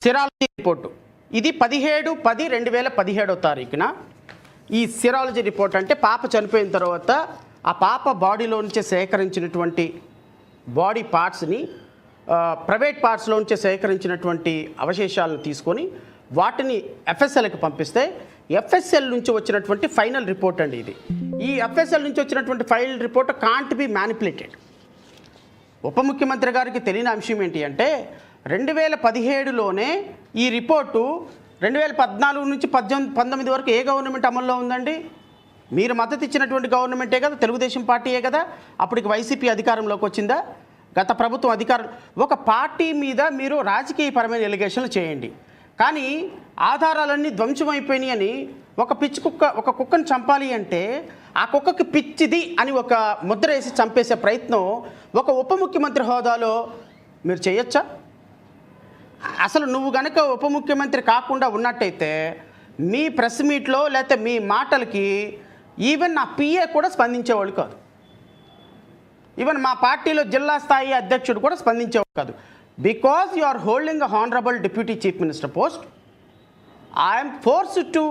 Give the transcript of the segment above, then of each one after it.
సిరాలజీ report ఇది 17/10/2017 ఈ సిరాలజీ report అంటే పాప చనిపోయిన తర్వాత ఆ పాప బాడీలో నుంచి సేకరించినటువంటి బాడీ పార్ట్స్ని ప్రైవేట్ పార్ట్స్లో నుంచి సేకరించినటువంటి అవశేషాలను తీసుకొని వాటిని ఎఫ్ఎస్ఎల్కి పంపిస్తే ఎఫ్ఎస్ఎల్ నుంచి వచ్చినటువంటి ఫైనల్ రిపోర్ట్ అండి ఇది. ఈ ఎఫ్ఎస్ఎల్ నుంచి వచ్చినటువంటి final report can't be manipulated. ఉప ముఖ్యమంత్రి గారికి తెలియని అంశం ఏంటి అంటే 2017లోనే ఈ రిపోర్టు 2014 నుంచి 19 వరకు ఏ గవర్నమెంట్ అమల్లో ఉందండి? మీరు మద్దతు ఇచ్చినటువంటి గవర్నమెంటే కదా, తెలుగుదేశం పార్టీయే కదా. అప్పటికి వైసీపీ అధికారంలోకి వచ్చిందా? గత ప్రభుత్వం అధికారం. ఒక పార్టీ మీద మీరు రాజకీయపరమైన ఎలిగేషన్లు చేయండి, కానీ ఆధారాలన్నీ ధ్వంసమైపోయినాయి అని ఒక కుక్కను చంపాలి అంటే ఆ కుక్కకి పిచ్చిది అని ఒక ముద్ర వేసి చంపేసే ప్రయత్నం ఒక ఉప ముఖ్యమంత్రి హోదాలో మీరు చేయొచ్చా? అసలు నువ్వు గనక ఉప ముఖ్యమంత్రి కాకుండా ఉన్నట్టయితే మీ ప్రెస్ మీట్లో లేకపోతే మీ మాటలకి ఈవెన్ నా పిఏ కూడా స్పందించేవాళ్ళు కాదు. ఈవెన్ మా పార్టీలో జిల్లా స్థాయి అధ్యక్షుడు కూడా స్పందించేవాడు కాదు. Because you are holding a honourable deputy chief minister post, I'm forced to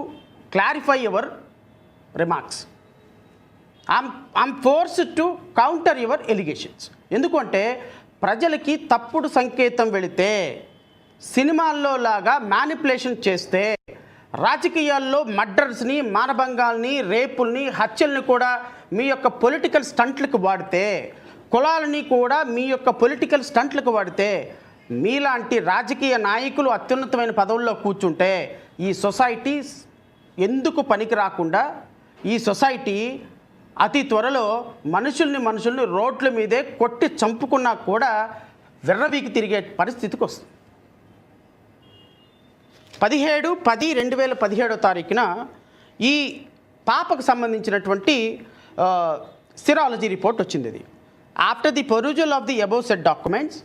clarify your remarks. I'm forced to counter your allegations. ఎందుకంటే ప్రజలకి తప్పుడు సంకేతం వెళితే, సినిమాల్లో లాగా మ్యానిపులేషన్ చేస్తే, రాజకీయాల్లో మర్డర్స్ని, మానభంగాల్ని, రేపుల్ని, హత్యల్ని కూడా మీ యొక్క పొలిటికల్ స్టంట్లకు వాడితే, కులాలని కూడా మీ యొక్క పొలిటికల్ స్టంట్లకు వాడితే, మీలాంటి రాజకీయ నాయకులు అత్యున్నతమైన పదవుల్లో కూర్చుంటే ఈ సొసైటీ ఎందుకు పనికి రాకుండా, ఈ సొసైటీ అతి త్వరలో మనుషుల్ని రోడ్ల మీదే కొట్టి చంపుకున్నా కూడా విర్రవీకి తిరిగే పరిస్థితికి వస్తుంది. 17/10/2017 ఈ పాపకు సంబంధించినటువంటి సిరాలజీ రిపోర్ట్ వచ్చింది. ఇది after the perusal of the above said documents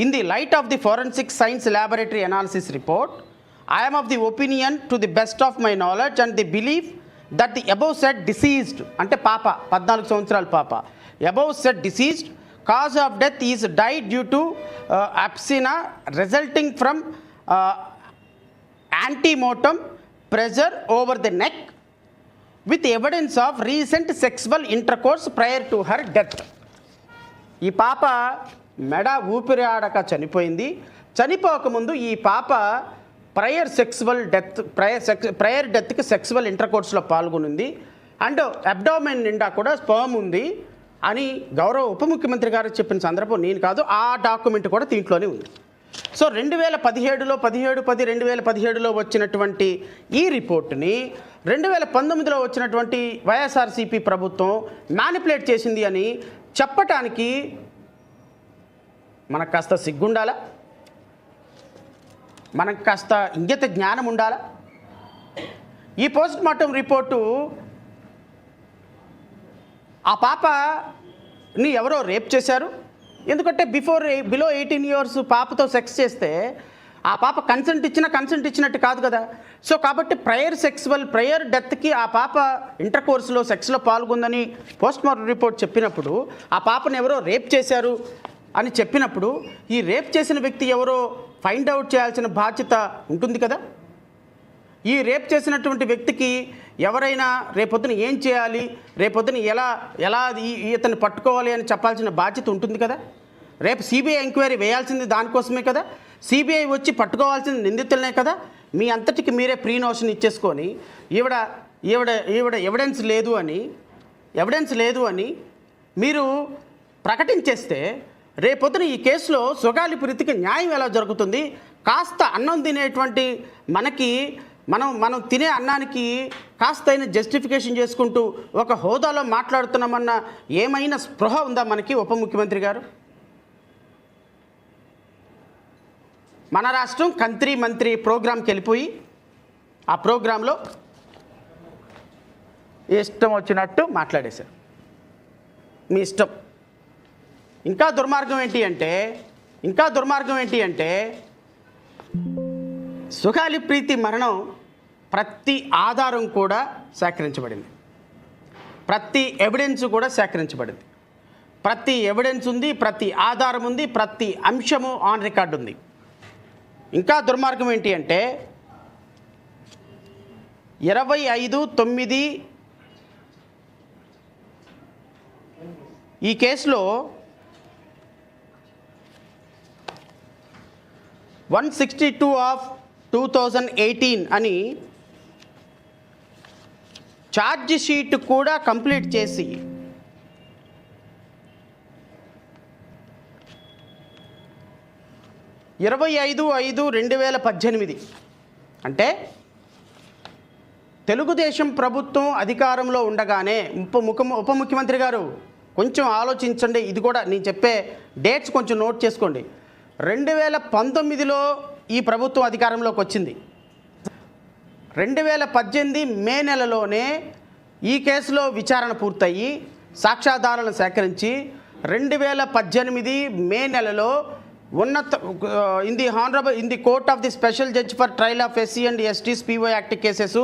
in the light of the forensic science laboratory analysis report, I am of the opinion to the best of my knowledge and the belief that the above said deceased అంటే పాప 14 సంవత్సరాల పాప above said deceased cause of death is died due to abscina resulting from antemortem pressure over the neck with evidence of recent sexual intercourse prior to her death. ఈ పాప మెడ ఊపిరి ఆడక చనిపోయింది. చనిపోకముందు ఈ పాప ప్రయర్ డెత్కి సెక్సువల్ ఇంటర్కోర్స్లో పాల్గొనింది అండ్ అబ్డామెన్ నిండా కూడా sperm ఉంది అని గౌరవ ఉప ముఖ్యమంత్రి గారు చెప్పిన సందర్భం నేను కాదు, ఆ డాక్యుమెంట్ కూడా దీంట్లోనే ఉంది. సో 2017లో వచ్చినటువంటి ఈ రిపోర్టుని 2019లో వచ్చినటువంటి వైఎస్ఆర్సీపీ ప్రభుత్వం మ్యానిపులేట్ చేసింది అని చెప్పటానికి మనకు కాస్త సిగ్గుండాలా? మనకు కాస్త ఇంగిత జ్ఞానం ఉండాలా? ఈ పోస్ట్ మార్టం రిపోర్టు ఆ పాపని ఎవరో రేప్ చేశారు. ఎందుకంటే బిలో 18 years పాపతో సెక్స్ చేస్తే ఆ పాప కన్సెంట్ ఇచ్చినట్టు కాదు కదా. సో కాబట్టి ప్రయర్ డెత్కి ఆ పాప ఇంటర్కోర్స్లో సెక్స్లో పాల్గొందని పోస్ట్ మార్టం రిపోర్ట్ చెప్పినప్పుడు, ఆ పాపను ఎవరో రేప్ చేశారు అని చెప్పినప్పుడు ఈ రేప్ చేసిన వ్యక్తి ఎవరో ఫైండ్ అవుట్ చేయాల్సిన బాధ్యత ఉంటుంది కదా. ఈ రేప్ చేసినటువంటి వ్యక్తికి ఎవరైనా రేపొద్దున ఏం చేయాలి, రేపొద్దున ఎలా ఇతన్ని పట్టుకోవాలి అని చెప్పాల్సిన బాధ్యత ఉంటుంది కదా. రేపు సిబిఐ ఎంక్వైరీ వేయాల్సింది దానికోసమే కదా. సిబిఐ వచ్చి పట్టుకోవాల్సింది నిందితులనే కదా. మీ అంతటికి మీరే ప్రీ నోషన్ ఇచ్చేసుకొని ఈవిడ ఎవిడెన్స్ లేదు అని మీరు ప్రకటించేస్తే రేపొద్దున ఈ కేసులో సుగాలిపురికి న్యాయం ఎలా జరుగుతుంది? కాస్త అన్నం తినేటువంటి మనకి మనం తినే అన్నానికి కాస్త అయిన జస్టిఫికేషన్ చేసుకుంటూ ఒక హోదాలో మాట్లాడుతున్నామన్న ఏమైనా స్పృహ ఉందా మనకి ఉప ముఖ్యమంత్రి గారు? మన రాష్ట్రం మంత్రి ప్రోగ్రాంకి వెళ్ళిపోయి ఆ ప్రోగ్రాంలో ఇష్టం వచ్చినట్టు మాట్లాడేశారు. మీ ఇష్టం. ఇంకా దుర్మార్గం ఏంటి అంటే సుగాలి ప్రీతి మరణం ప్రతి ఆధారం కూడా సేకరించబడింది, ప్రతి ఎవిడెన్స్ కూడా సేకరించబడింది, ప్రతి ఎవిడెన్స్ ఉంది, ప్రతి ఆధారం ఉంది, ప్రతి అంశము ఆన్ రికార్డు ఉంది. ఇంకా దుర్మార్గం ఏంటి అంటే 25/9 ఈ కేసులో 162/2018 అని ఛార్జ్ షీట్ కూడా కంప్లీట్ చేసి 25/5/2018 అంటే తెలుగుదేశం ప్రభుత్వం అధికారంలో ఉండగానే ఉప ముఖ్యమంత్రి గారు కొంచెం ఆలోచించండి, ఇది కూడా నేను చెప్పే డేట్స్ కొంచెం నోట్ చేసుకోండి. 2019లో ఈ ప్రభుత్వం అధికారంలోకి వచ్చింది. 2018 మే నెలలోనే ఈ కేసులో విచారణ పూర్తయి సాక్ష్యాధారాలను సేకరించి 2018 మే నెలలో in the court of the special judge for trial of SC and STs PO act cases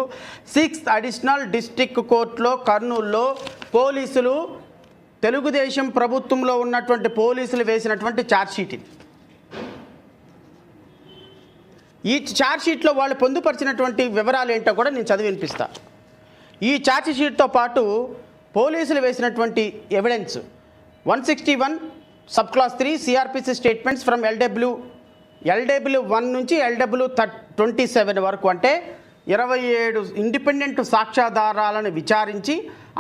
6th additional district కోర్టులో కర్నూలులో పోలీసులు తెలుగుదేశం ప్రభుత్వంలో ఉన్నటువంటి పోలీసులు వేసినటువంటి ఛార్జ్షీట్ ఇది. ఈ ఛార్జ్షీట్లో వాళ్ళు పొందుపరిచినటువంటి వివరాలు ఏంటో కూడా నేను చదివి వినిపిస్తా. ఈ ఛార్జ్షీట్తో పాటు పోలీసులు వేసినటువంటి evidence 161 sub class 3 CRPC statements from LW1 నుంచి LW27 వరకు, అంటే 27 ఇండిపెండెంట్ సాక్ష్యాధారాలను విచారించి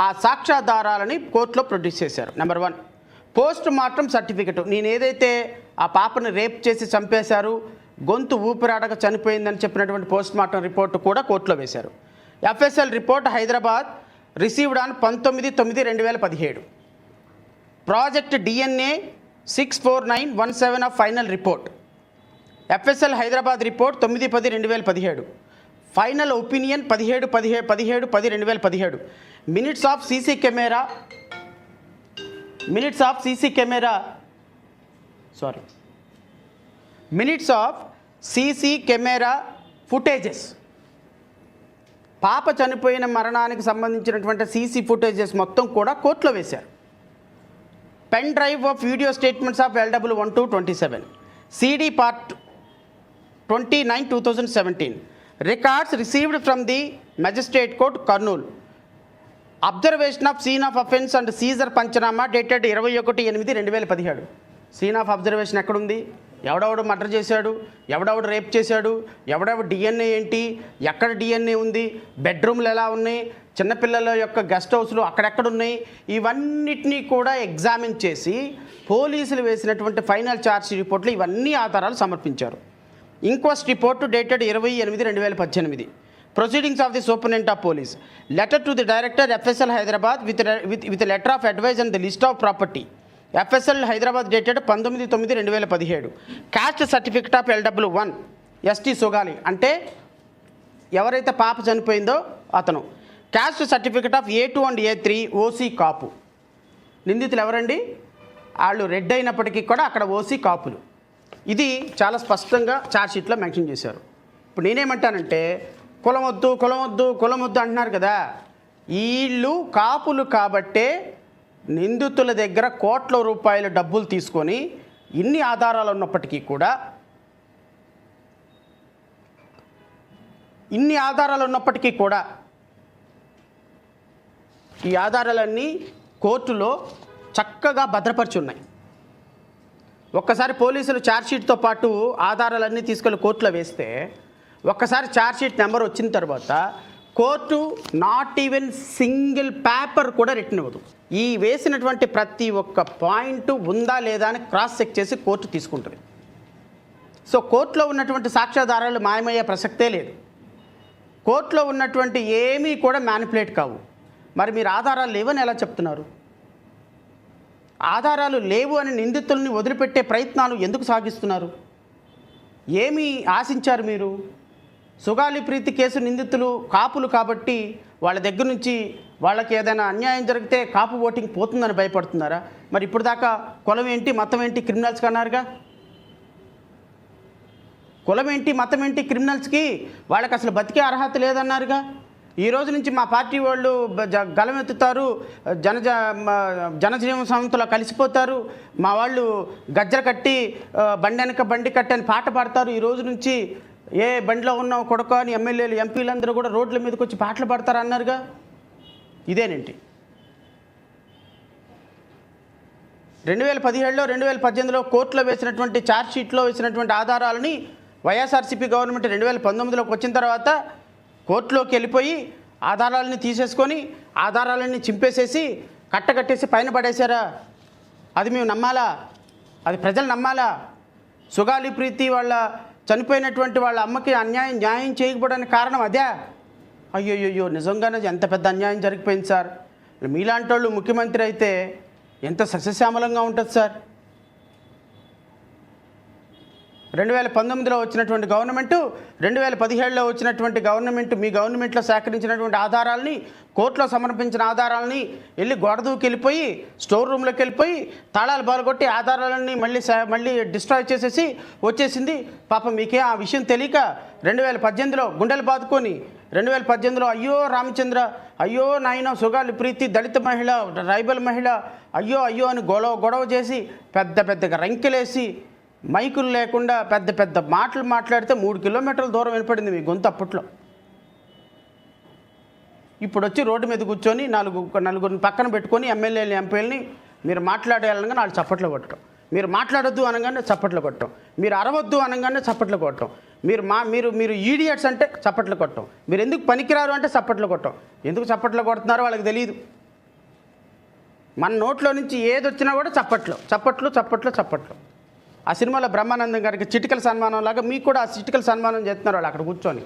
ఆ సాక్ష్యాధారాలని కోర్టులో ప్రొడ్యూస్ చేశారు. Number 1 post mortem certificate. నేను ఏదైతే ఆ పాపని రేప్ చేసి చంపేశారు, గొంతు ఊపిరాడక చనిపోయిందని చెప్పినటువంటి పోస్ట్ మార్టం రిపోర్టు కూడా కోర్టులో వేశారు. FSL report Hyderabad received on 19/9/2017. Project DNA 64917 of final report. FSL Hyderabad report 9/10/2017. Final opinion 17/10/2017. Minutes of CC camera footages. పాప చనిపోయిన మరణానికి సంబంధించినటువంటి సీసీ ఫుటేజెస్ మొత్తం కూడా కోర్టులో వేశారు. Pen drive of video statements of LW1-27 CD part 29 2017. Records received from the magistrate court Kurnool. Observation of scene of offence and seizure panchanama dated 21/8/2017. Scene of observation ఎక్కడుంది? ఎవడెవడు మర్డర్ చేశాడు, ఎవడెవడు రేప్ చేశాడు, ఎవడెవడు DNA ఏంటి, ఎక్కడ DNA ఉంది, బెడ్రూమ్లు ఎలా ఉన్నాయి, చిన్నపిల్లల యొక్క గెస్ట్ హౌస్లు అక్కడెక్కడ ఉన్నాయి, ఇవన్నిటినీ కూడా ఎగ్జామిన్ చేసి పోలీసులు వేసినటువంటి ఫైనల్ ఛార్జ్ రిపోర్ట్లు ఇవన్నీ ఆధారాలు సమర్పించారు. Inquest report dated 20/8/2018. Proceedings of the superintendent of police. Letter to the director FSL Hyderabad with letter of advice and the list of property. FSL Hyderabad dated 19/9/2017. Caste certificate of LW1 ST Sugali, అంటే ఎవరైతే పాప చనిపోయిందో అతను. Caste certificate of A2 and A3 OC Kapu. నిందితులు ఎవరండి? వాళ్ళు red అయినప్పటికీ కూడా అక్కడ OC కాపులు. ఇది చాలా స్పష్టంగా ఛార్జ్షీట్లో మెన్షన్ చేశారు. ఇప్పుడు నేనేమంటానంటే కులం వద్దు అంటున్నారు కదా, వీళ్ళు కాపులు కాబట్టే నిందితుల దగ్గర కోట్ల రూపాయల డబ్బులు తీసుకొని ఇన్ని ఆధారాలు ఉన్నప్పటికీ కూడా ఈ ఆధారాలన్నీ కోర్టులో చక్కగా భద్రపరిచి ఉన్నాయి. ఒక్కసారి పోలీసులు ఛార్జ్షీట్తో పాటు ఆధారాలన్నీ తీసుకెళ్ళి కోర్టులో వేస్తే ఒక్కసారి ఛార్జ్షీట్ నెంబర్ వచ్చిన తర్వాత court not even single paper కూడా రిటర్న్ ఇవ్వదు. ఈ వేసినటువంటి ప్రతి ఒక్క పాయింట్ ఉందా లేదా అని క్రాస్ చెక్ చేసి కోర్టు తీసుకుంటుంది. సో కోర్టులో ఉన్నటువంటి సాక్ష్యాధారాలు మాయమయ్యే ప్రసక్తే లేదు. కోర్టులో ఉన్నటువంటి ఏమీ కూడా మ్యానిపులేట్ కావు. మరి మీరు ఆధారాలు లేవని ఎలా చెప్తున్నారు? ఆధారాలు లేవు అని నిందితుల్ని వదిలిపెట్టే ప్రయత్నాలు ఎందుకు సాగిస్తున్నారు? ఏమి ఆశించారు మీరు? సుగాలి ప్రీతి కేసు నిందితులు కాపులు కాబట్టి వాళ్ళ దగ్గర నుంచి వాళ్ళకి ఏదైనా అన్యాయం జరిగితే కాపు ఓటింగ్ పోతుందని భయపడుతున్నారా? మరి ఇప్పుడు దాకా కులం ఏంటి మతం ఏంటి క్రిమినల్స్కి అన్నారుగా. కులం ఏంటి మతం ఏంటి క్రిమినల్స్కి, వాళ్ళకి అసలు బతికే అర్హత లేదన్నారుగా. ఈ రోజు నుంచి మా పార్టీ వాళ్ళు గలమెత్తుతారు, జనజీవన సంస్థలో కలిసిపోతారు, మా వాళ్ళు గజ్జల కట్టి బండి వెనక బండి కట్టి అని పాట పాడతారు. ఈ రోజు నుంచి ఏ బండిలో ఉన్నావు కొడుక అని ఎమ్మెల్యేలు ఎంపీలందరూ కూడా రోడ్ల మీదకి వచ్చి పాటలు పాడతారు అన్నారుగా. ఇదేనేంటి 2017లో 2018లో కోర్టులో వేసినటువంటి ఛార్జ్షీట్లో వేసినటువంటి ఆధారాలని వైఎస్ఆర్సీపీ గవర్నమెంట్ 2019లోకి వచ్చిన తర్వాత కోర్టులోకి వెళ్ళిపోయి ఆధారాలని తీసేసుకొని ఆధారాలన్నీ చింపేసేసి కట్టకట్టేసి పైన పడేశారా? అది మేము నమ్మాలా? అది ప్రజలు నమ్మాలా? సుగాలి ప్రీతి వాళ్ళ చనిపోయినటువంటి వాళ్ళ అమ్మకి న్యాయం చేయకపోవడానికి కారణం అదే? అయ్యోయ్యో, నిజంగానే ఎంత పెద్ద అన్యాయం జరిగిపోయింది సార్. మీలాంటి వాళ్ళు ముఖ్యమంత్రి అయితే ఎంత సస్యశ్యామలంగా ఉంటుంది సార్. 2019లో వచ్చినటువంటి గవర్నమెంటు, 2017లో వచ్చినటువంటి గవర్నమెంట్, మీ గవర్నమెంట్లో సేకరించినటువంటి ఆధారాలని, కోర్టులో సమర్పించిన ఆధారాలని వెళ్ళి గోడదూకి వెళ్ళిపోయి స్టోర్ రూమ్లోకి వెళ్ళిపోయి తాళాలు బాలగొట్టి ఆధారాలన్నీ మళ్ళీ డిస్ట్రాయ్ చేసేసి వచ్చేసింది. పాపం మీకే ఆ విషయం తెలియక 2018లో గుండెలు బాదుకొని 2018లో అయ్యో రామచంద్ర, అయ్యో నాయన సుగాలి ప్రీతి దళిత మహిళ, ట్రైబల్ మహిళ, అయ్యో అని గొడవ చేసి పెద్దగా రంకెలేసి మైకులు లేకుండా పెద్ద మాటలు మాట్లాడితే 3 కిలోమీటర్ల దూరం వినపడింది మీ గొంతు అప్పట్లో. ఇప్పుడు వచ్చి రోడ్డు మీద కూర్చొని నలుగురిని పక్కన పెట్టుకొని ఎమ్మెల్యేలు ఎంపీలని మీరు మాట్లాడేయాలనగా వాళ్ళు చప్పట్లు కొట్టడం, మీరు మాట్లాడొద్దు అనగానే చప్పట్లు కొట్టడం, మీరు అరవద్దు అనగానే చప్పట్లు కొట్టడం, మీరు ఈడియట్స్ అంటే చప్పట్లు కొట్టడం, మీరు ఎందుకు పనికిరారు అంటే చప్పట్లు కొట్టడం. ఎందుకు చప్పట్లు కొడుతున్నారో వాళ్ళకి తెలియదు. మన నోట్లో నుంచి ఏది వచ్చినా కూడా చప్పట్లు. ఆ సినిమాలో బ్రహ్మానందం గారికి చిటికల సన్మానం లాగా మీకు కూడా ఆ చిటికల సన్మానం చేస్తున్నారు వాళ్ళు అక్కడ కూర్చొని.